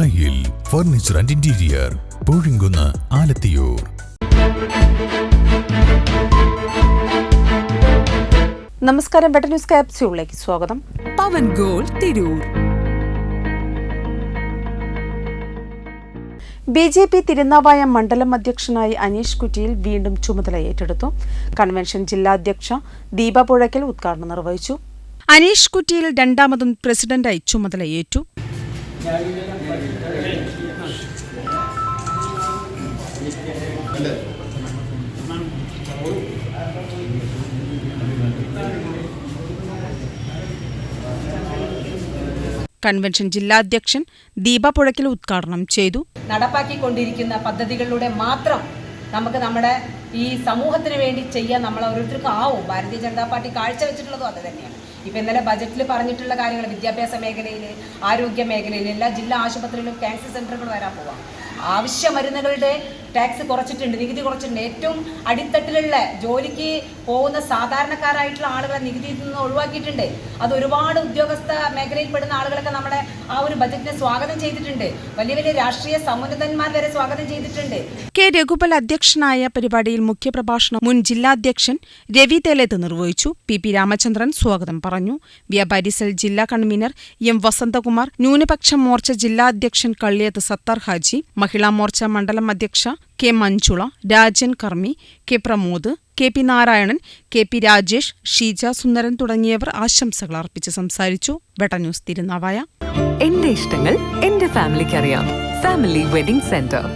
ദായിൽ furniture and interior, Poozhinkunnu, Alathiyur. നമസ്കാരം, better news ക്യാപ്സ്യൂളിലേക്ക് സ്വാഗതം. പവൻ ഗോൾ തിരൂർ. BJP തിരുനാവായ മണ്ഡലം അധ്യക്ഷനായി അനീഷ് കുറ്റിയിൽ വീണ്ടും ചുമതല ഏറ്റെടുത്തു. കൺവെൻഷൻ ജില്ലാ അധ്യക്ഷ ദീപ പുഴയ്ക്കൽ ഉദ്ഘാടനം നിർവഹിച്ചു. അനീഷ് കുറ്റിയിൽ രണ്ടാമതും പ്രസിഡന്റായി ചുമതലയേറ്റു. കൺവെൻഷൻ ജില്ലാ അധ്യക്ഷൻ ദീപ പുഴയ്ക്കൽ ഉദ്ഘാടനം ചെയ്തു. നടപ്പാക്കിക്കൊണ്ടിരിക്കുന്ന പദ്ധതികളിലൂടെ മാത്രം നമുക്ക് നമ്മുടെ ഈ സമൂഹത്തിന് വേണ്ടി ചെയ്യാൻ നമ്മൾ ഓരോരുത്തർക്കും ആവും. ഭാരതീയ ജനതാ പാർട്ടി കാഴ്ചവെച്ചിട്ടുള്ളതും അത് തന്നെയാണ്. ഇപ്പം ഇന്നലെ ബജറ്റിൽ പറഞ്ഞിട്ടുള്ള കാര്യങ്ങൾ വിദ്യാഭ്യാസ മേഖലയിൽ, ആരോഗ്യ മേഖലയിൽ, എല്ലാ ജില്ലാ ആശുപത്രിയിലും ക്യാൻസർ സെൻ്ററുകൾ വരാൻ പോവാം. ആവശ്യ മരുന്നുകളുടെ ടാക്സ് കുറച്ചിട്ടുണ്ട്, നികുതി കുറച്ചിട്ടുണ്ട്. ഏറ്റവും അടിത്തട്ടിലുള്ള ജോലിക്ക് പോകുന്ന സാധാരണക്കാരായിട്ടുള്ള ആളുകളെ നികുതിയിൽ നിന്ന് ഒഴിവാക്കിയിട്ടുണ്ട്. അത് ഒരുപാട് ഉദ്യോഗസ്ഥ മേഖലയിൽപ്പെടുന്ന ആളുകളൊക്കെ നമ്മുടെ ആ ഒരു ബജറ്റിനെ സ്വാഗതം ചെയ്തിട്ടുണ്ട്. വലിയ വലിയ രാഷ്ട്രീയ സമുന്നതന്മാർ വരെ സ്വാഗതം ചെയ്തിട്ടുണ്ട്. കെ രഘുപൽ അധ്യക്ഷനായ പരിപാടിയിൽ മുഖ്യപ്രഭാഷണം മുൻ ജില്ലാധ്യക്ഷൻ രവി തേലേത്ത് നിർവഹിച്ചു. PP രാമചന്ദ്രൻ സ്വാഗതം പറഞ്ഞു. വ്യാപാരി സെൽ ജില്ലാ കൺവീനർ M വസന്തകുമാർ, ന്യൂനപക്ഷ മോർച്ച ജില്ലാ അധ്യക്ഷൻ കള്ളിയത്ത് സത്താർ ഹാജി, മഹിളാ മോർച്ച മണ്ഡലം അധ്യക്ഷ K Manjula, Rajan കർമ്മി, K Pramod, KP Narayanan, KP Rajesh, Sheeja സുന്ദരൻ തുടങ്ങിയവർ ആശംസകൾ അർപ്പിച്ച് സംസാരിച്ചു. Better news Tirunavaya. എന്റെ ഇഷ്ടങ്ങൾ എന്റെ ഫാമിലിക്ക് അറിയാം. Family wedding centre.